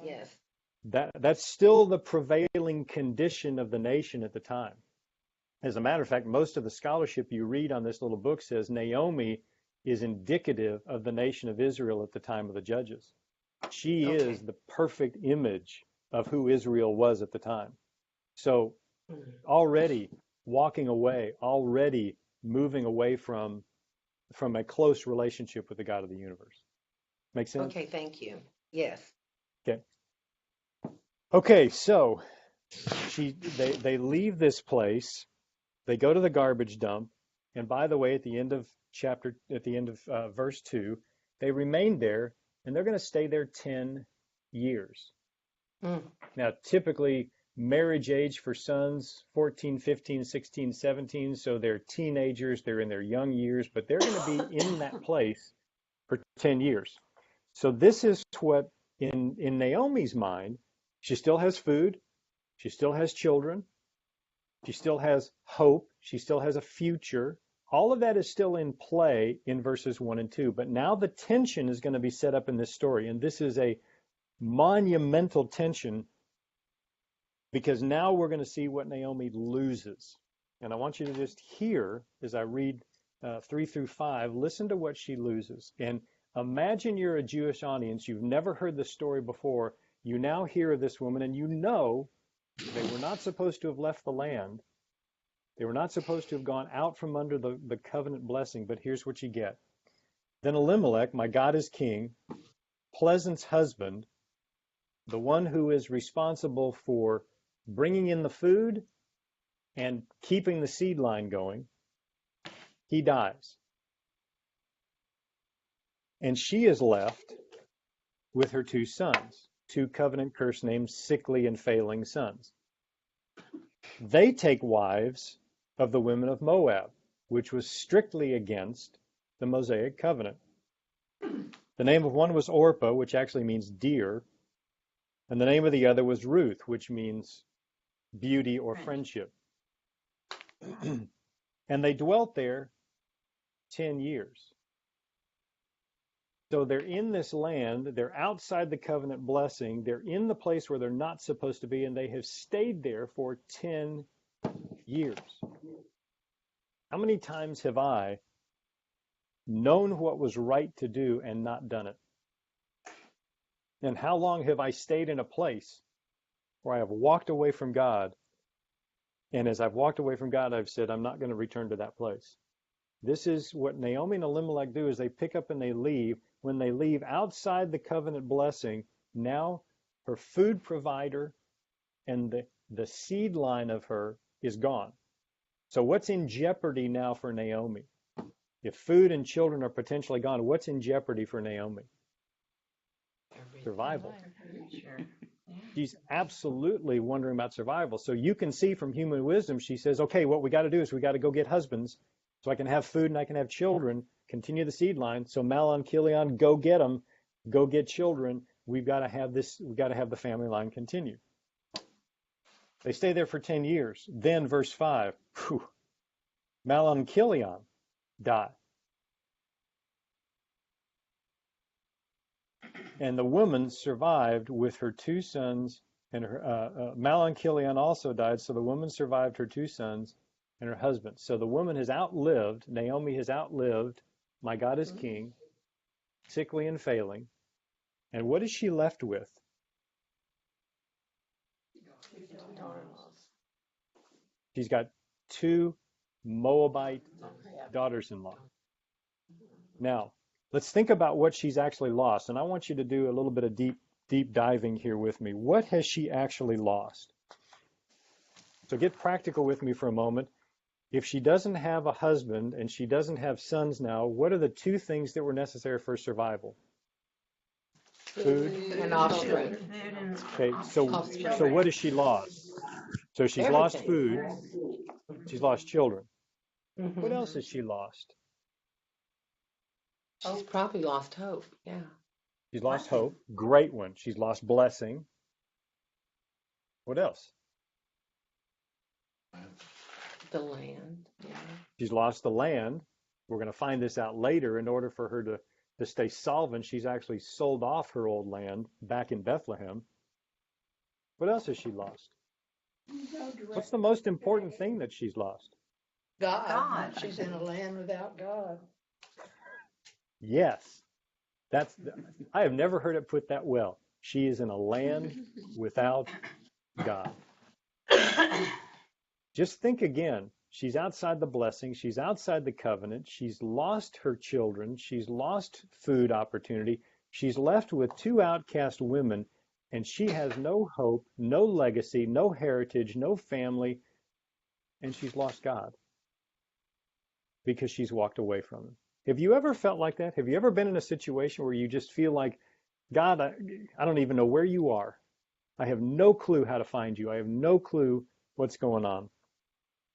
Yes. That's still the prevailing condition of the nation at the time. As a matter of fact, most of the scholarship you read on this little book says Naomi is indicative of the nation of Israel at the time of the judges. She is the perfect image of who Israel was at the time. So already walking away, already moving away from a close relationship with the God of the universe. Make sense? Okay, thank you. Yes. Okay, so they leave this place, they go to the garbage dump, and by the way, at the end of verse 2, they remain there, and they're going to stay there 10 years. Now, typically, marriage age for sons, 14, 15, 16, 17, so they're teenagers, they're in their young years, but they're going to be in that place for 10 years. So this is what, in Naomi's mind, she still has food, she still has children, she still has hope, she still has a future. All of that is still in play in verses 1 and 2, but now the tension is going to be set up in this story, and this is a monumental tension because now we're going to see what Naomi loses. And I want you to just hear, as I read 3 through 5, listen to what she loses. And imagine you're a Jewish audience, you've never heard this story before, you now hear of this woman, and you know they were not supposed to have left the land. They were not supposed to have gone out from under the covenant blessing, but here's what you get. Then Elimelech, my God is king, Pleasant's husband, the one who is responsible for bringing in the food and keeping the seed line going, he dies. And she is left with her 2 sons, 2 covenant curse named sickly and failing sons. They take wives of the women of Moab, which was strictly against the Mosaic covenant. The name of one was Orpah, which actually means deer, and the name of the other was Ruth, which means beauty or friendship. And they dwelt there 10 years. So they're in this land, they're outside the covenant blessing, they're in the place where they're not supposed to be, and they have stayed there for 10 years. How many times have I known what was right to do and not done it? And how long have I stayed in a place where I have walked away from God, and as I've walked away from God, I've said, I'm not going to return to that place. This is what Naomi and Elimelech do, is they pick up and they leave. When they leave outside the covenant blessing, now her food provider and the seed line of her is gone. So what's in jeopardy now for Naomi? If food and children are potentially gone, what's in jeopardy for Naomi? Survival. Sure. She's absolutely wondering about survival. So you can see from human wisdom, she says, okay, what we got to do is we got to go get husbands so I can have food and I can have children, continue the seed line. So Mahlon, Chilion, go get them, go get children. We've got to have this, we've got to have the family line continue. They stay there for 10 years. Then verse 5, Mahlon and Chilion die. And the woman survived with her 2 sons, and her Mahlon and Chilion also died. So the woman survived her 2 sons and her husband. So the woman has outlived, Naomi has outlived, my God is king, sickly and failing. And what is she left with? She's got 2 Moabite daughters-in-law. Now, let's think about what she's actually lost. And I want you to do a little bit of deep diving here with me. What has she actually lost? So get practical with me for a moment. If she doesn't have a husband and she doesn't have sons now, what are the 2 things that were necessary for survival? Food and offspring. Okay, so what has she lost? So she's lost food. She's lost children. What else has she lost? She's probably lost hope. Yeah. She's lost hope. Great one. She's lost blessing. What else? The land. Yeah. She's lost the land. We're going to find this out later. In order for her to stay solvent, she's actually sold off her old land back in Bethlehem. What else has she lost? What's the most important thing that she's lost? God. She's in a land without God. Yes. I have never heard it put that well. She is in a land without God. Just think again. She's outside the blessing. She's outside the covenant. She's lost her children. She's lost food opportunity. She's left with 2 outcast women, and she has no hope, no legacy, no heritage, no family, and she's lost God because she's walked away from him. Have you ever felt like that? Have you ever been in a situation where you just feel like, God, I don't even know where you are. I have no clue how to find you. I have no clue what's going on.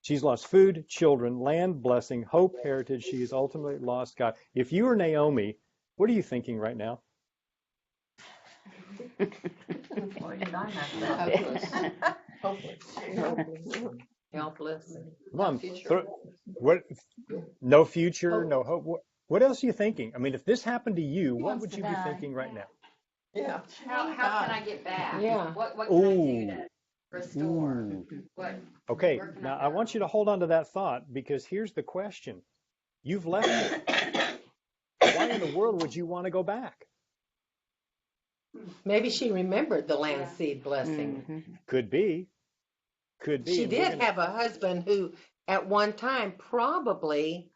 She's lost food, children, land, blessing, hope, heritage. She has ultimately lost God. If you are Naomi, what are you thinking right now? Where did I mess up? Helpless. Come on. What? No future, no hope. What else are you thinking? I mean, if this happened to you, what would you be thinking right now? Yeah. How can I get back? Yeah. What can I do to restore? Ooh. What? Okay, Where can now I I go? want you to hold on to that thought, because here's the question. You've left it. Why in the world would you want to go back? Maybe she remembered the land seed blessing. Could be. Could be. She And we're did gonna- have a husband who, at one time, probably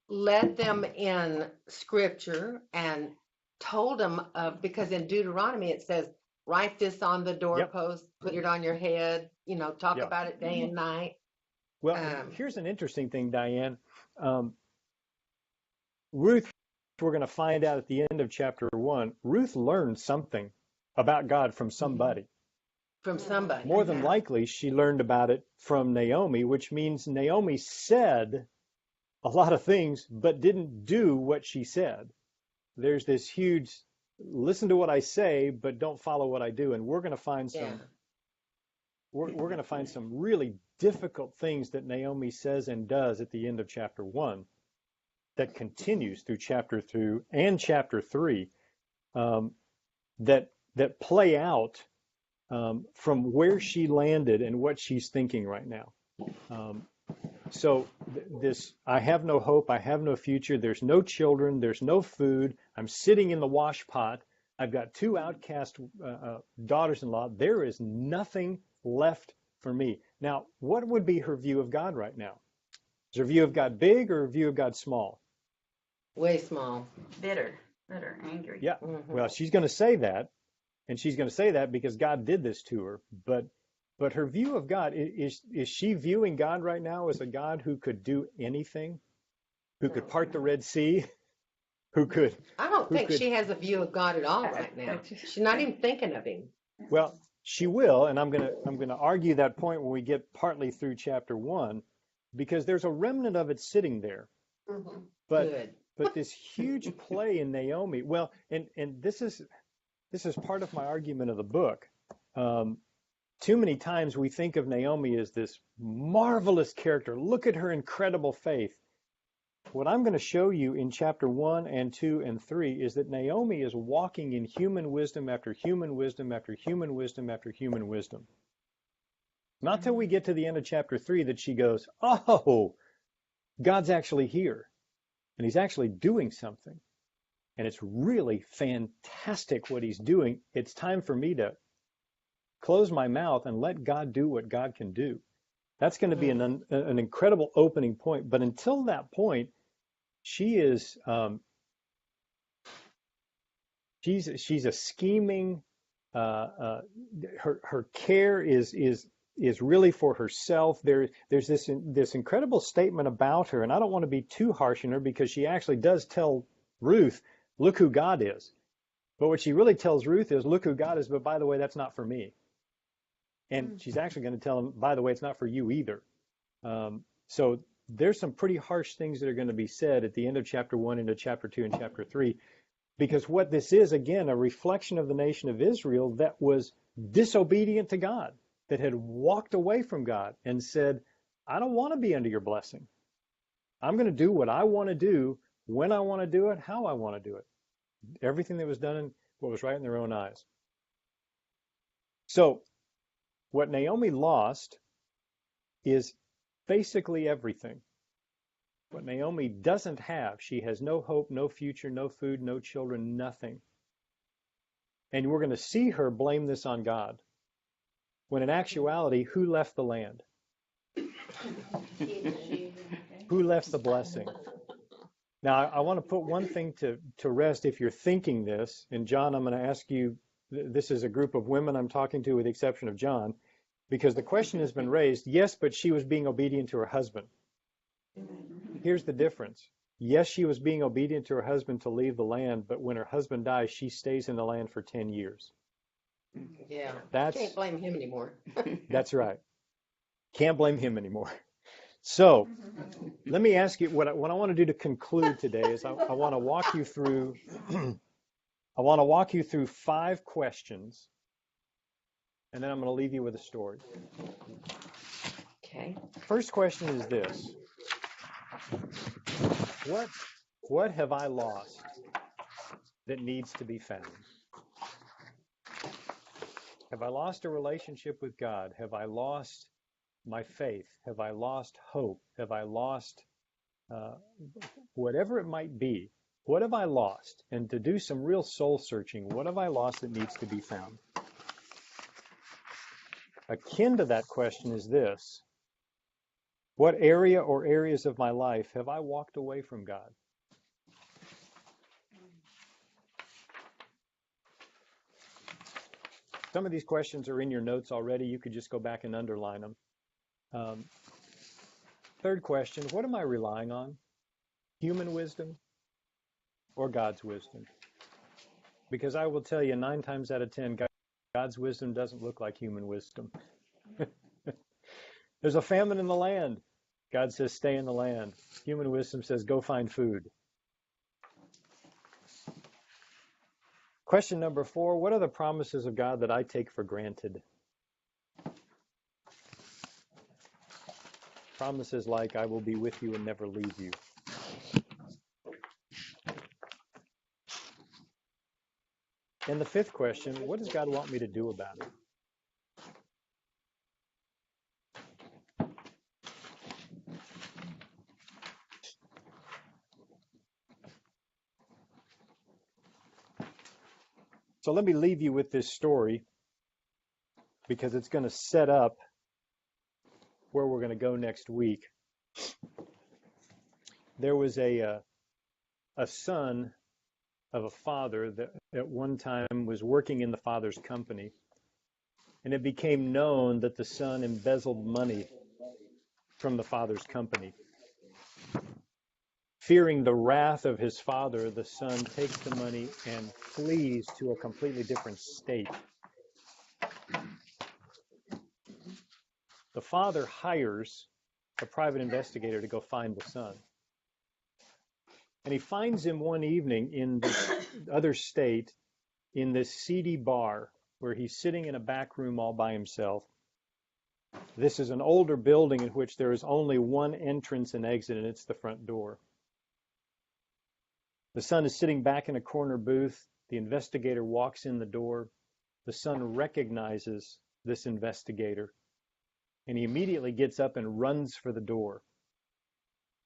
led them in scripture and told them of, because in Deuteronomy it says, write this on the doorpost, put it on your head, talk Yep. about it day and night. Well, here's an interesting thing, Diane. Ruth, we're going to find out at the end of chapter 1, Ruth learned something about God from somebody. From somebody. More than likely, she learned about it from Naomi, which means Naomi said a lot of things, but didn't do what she said. There's this huge, listen to what I say, but don't follow what I do. And we're going to find some, we're going to find some really difficult things that Naomi says and does at the end of chapter 1. that continues through chapter 2 and chapter 3 that play out from where she landed and what she's thinking right now. So this, I have no hope, I have no future, there's no children, there's no food, I'm sitting in the wash pot, I've got two outcast daughters-in-law, there is nothing left for me. Now, what would be her view of God right now? Is her view of God big or her view of God small? Way small. Bitter, angry. Yeah, Mhm. well, she's going to say that, and she's going to say that because God did this to her, but her view of God, is she viewing God right now as a God who could do anything? Who could part the Red Sea? Who could? I don't Who think could? she has a view of God at all right now. She's not even thinking of him. Well, she will, and I'm gonna argue that point when we get partly through chapter 1, because there's a remnant of it sitting there. But Good. but this huge play in Naomi, well, and this is part of my argument of the book. Too many times we think of Naomi as this marvelous character. Look at her incredible faith. What I'm going to show you in chapter 1 and 2 and 3 is that Naomi is walking in human wisdom after human wisdom after human wisdom after human wisdom. Not till we get to the end of chapter 3 that she goes, oh, God's actually here, and he's actually doing something. And it's really fantastic what he's doing. It's time for me to close my mouth and let God do what God can do. That's going to be an incredible opening point. But until that point, she is she's a scheming. Her care is really for herself. There's this incredible statement about her, and I don't want to be too harsh on her because she actually does tell Ruth, "Look who God is." But what she really tells Ruth is, "Look who God is." But by the way, that's not for me. And she's actually going to tell him, by the way, it's not for you either. So there's some pretty harsh things that are going to be said at the end of chapter 1 into chapter 2 and chapter 3, because what this is, again, a reflection of the nation of Israel that was disobedient to God, that had walked away from God and said, I don't want to be under your blessing. I'm going to do what I want to do, when I want to do it, how I want to do it. Everything that was done in what was right in their own eyes. So what Naomi lost is basically everything. What Naomi doesn't have, she has no hope, no future, no food, no children, nothing. And we're going to see her blame this on God, when in actuality, who left the land? Who left the blessing? Now, I want to put one thing to rest if you're thinking this, and John, I'm going to ask you, this is a group of women I'm talking to with the exception of John, because the question has been raised, yes, but she was being obedient to her husband. Here's the difference. Yes, she was being obedient to her husband to leave the land, but when her husband dies, she stays in the land for 10 years. Yeah. That's, Can't blame him anymore. that's right. Can't blame him anymore. So let me ask you, what I want to do to conclude today is I want to walk you through I want to walk you through 5 questions, and then I'm going to leave you with a story. Okay. First question is this. What have I lost that needs to be found? Have I lost a relationship with God? Have I lost my faith? Have I lost hope? Have I lost whatever it might be? What have I lost? And to do some real soul searching, what have I lost that needs to be found? Akin to that question is this. What area or areas of my life have I walked away from God? Some of these questions are in your notes already. You could just go back and underline them. Third question, what am I relying on? Human wisdom or God's wisdom? Because I will tell you 9 times out of 10, God's wisdom doesn't look like human wisdom. There's a famine in the land. God says, stay in the land. Human wisdom says, go find food. Question number 4, what are the promises of God that I take for granted? Promises like, I will be with you and never leave you. And the fifth question, what does God want me to do about it? So let me leave you with this story because it's going to set up where we're going to go next week. There was a son of a father that at one time was working in the father's company, and it became known that the son embezzled money from the father's company. Fearing the wrath of his father, the son takes the money and flees to a completely different state. The father hires a private investigator to go find the son. And he finds him one evening in this other state in this seedy bar where he's sitting in a back room all by himself. This is an older building in which there is only one entrance and exit, and it's the front door. The son is sitting back in a corner booth. The investigator walks in the door. The son recognizes this investigator, and he immediately gets up and runs for the door.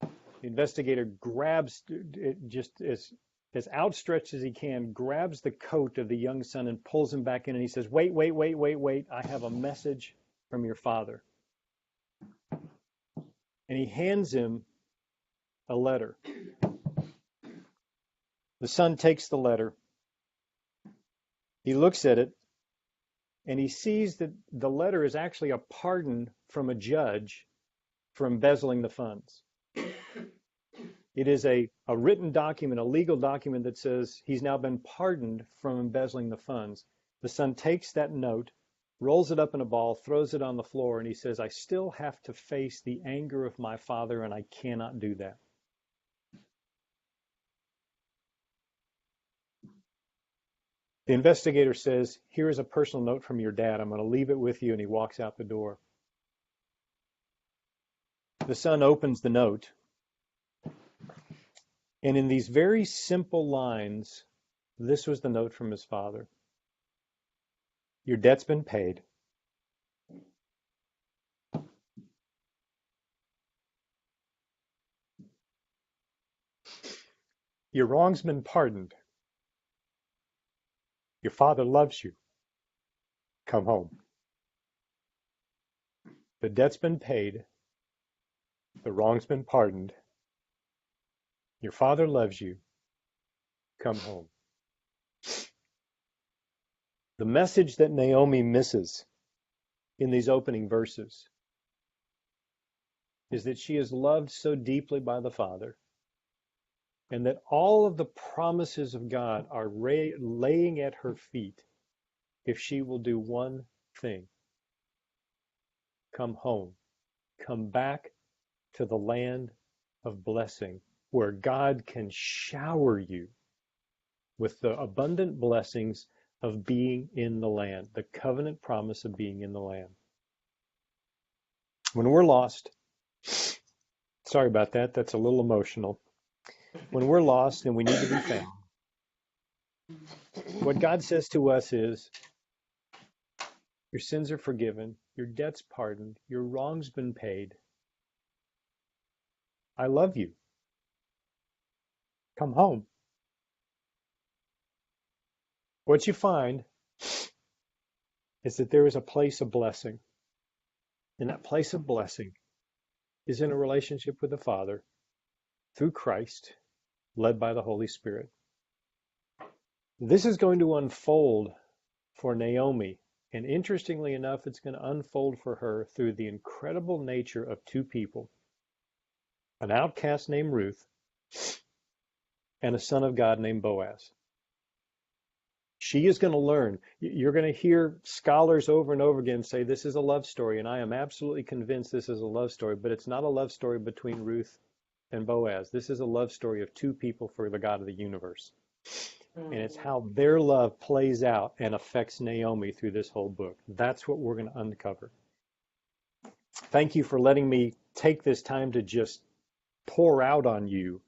The investigator grabs, just as outstretched as he can, grabs the coat of the young son and pulls him back in, and he says, wait, I have a message from your father. And he hands him a letter. The son takes the letter. He looks at it, and he sees that the letter is actually a pardon from a judge for embezzling the funds. It is a written document, a legal document that says he's now been pardoned from embezzling the funds. The son takes that note, rolls it up in a ball, throws it on the floor, and he says, I still have to face the anger of my father, and I cannot do that. The investigator says, here is a personal note from your dad. I'm going to leave it with you, and he walks out the door. The son opens the note, and in these very simple lines, this was the note from his father. Your debt's been paid. Your wrong's been pardoned. Your father loves you. Come home. The debt's been paid. The wrong's been pardoned. Your father loves you. Come home. The message that Naomi misses in these opening verses is that she is loved so deeply by the Father, and that all of the promises of God are laying at her feet if she will do one thing. Come home. Come back to the land of blessing, where God can shower you with the abundant blessings of being in the land, the covenant promise of being in the land. When we're lost, sorry about that, that's a little emotional. When we're lost and we need to be found, what God says to us is, your sins are forgiven, your debt's pardoned, your wrong's been paid. I love you. Come home. What you find is that there is a place of blessing. And that place of blessing is in a relationship with the Father through Christ, led by the Holy Spirit. This is going to unfold for Naomi. And interestingly enough, it's going to unfold for her through the incredible nature of two people, an outcast named Ruth and a son of God named Boaz. She is going to learn. You're going to hear scholars over and over again say this is a love story, and I am absolutely convinced this is a love story, but it's not a love story between Ruth and Boaz. This is a love story of two people for the God of the universe. And it's how their love plays out and affects Naomi through this whole book. That's what we're going to uncover. Thank you for letting me take this time to just pour out on you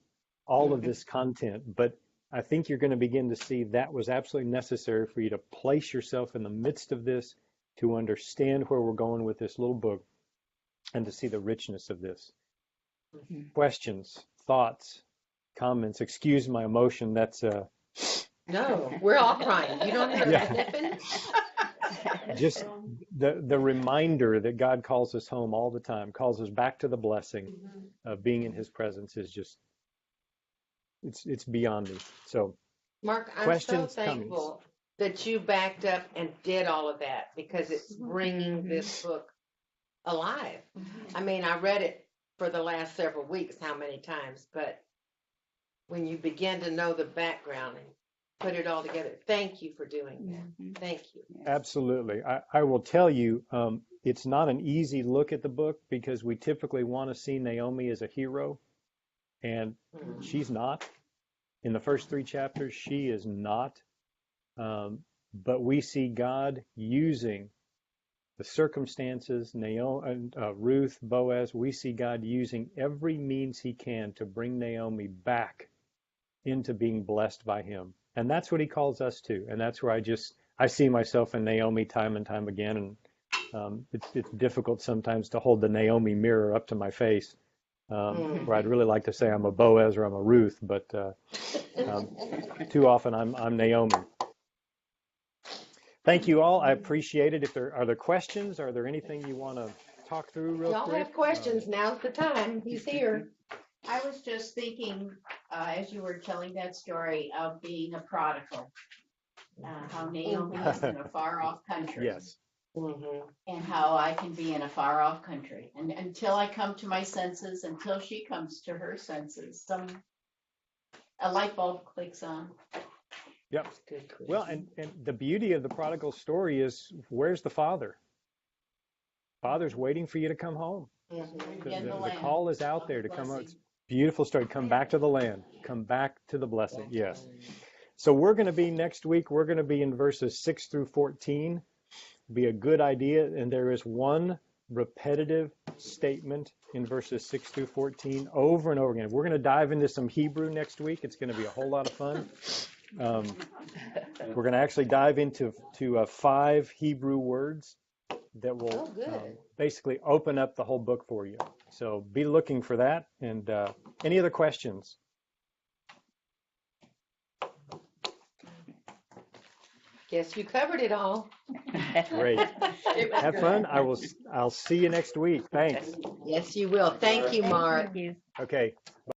all of this content, but I think you're going to begin to see that was absolutely necessary for you to place yourself in the midst of this, to understand where we're going with this little book, and to see the richness of this. Questions, thoughts, comments? Excuse my emotion. That's No, we're all crying. You don't hear us Yeah. sniffing? just the reminder that God calls us home all the time, calls us back to the blessing of being in his presence is just, it's beyond me. So Mark, I'm so questions, thankful that you backed up and did all of that, because it's bringing this book alive. I mean, I read it for the last several weeks, how many times, but when you begin to know the background and put it all together, thank you for doing that. Thank you. absolutely. I will tell you, it's not an easy look at the book, because we typically want to see Naomi as a hero, and she's not. In the first 3 chapters, she is not. But we see God using the circumstances, Naomi, Ruth, Boaz. We see God using every means he can to bring Naomi back into being blessed by him. And that's what he calls us to. And that's where I see myself in Naomi time and time again. And it's difficult sometimes to hold the Naomi mirror up to my face, where I'd really like to say I'm a Boaz or I'm a Ruth, but too often I'm Naomi. Thank you all. I appreciate it. Are there questions? Are there anything you want to talk through real Y'all quick? have questions, now's the time. He's here. I was just thinking, as you were telling that story of being a prodigal, how Naomi is in a far off country. Yes. And how I can be in a far off country. And until I come to my senses, until she comes to her senses, a light bulb clicks on. Yep. Well, and the beauty of the prodigal story is, where's the father? Father's waiting for you to come home. The call is out there to come home. It's a beautiful story. Come back to the land. Come back to the blessing. Yes. So we're going to be next week, we're going to be in verses 6 through 14. Be a good idea. And there is one repetitive statement in verses 6 through 14 over and over again. We're going to dive into some Hebrew next week. It's going to be a whole lot of fun. We're going to actually dive into 5 Hebrew words that will basically open up the whole book for you. So be looking for that. And any other questions? Guess you covered it all. Great. Have fun. I'll see you next week. Thanks. Yes, you will. Thank you, Mark. Thank you. Okay.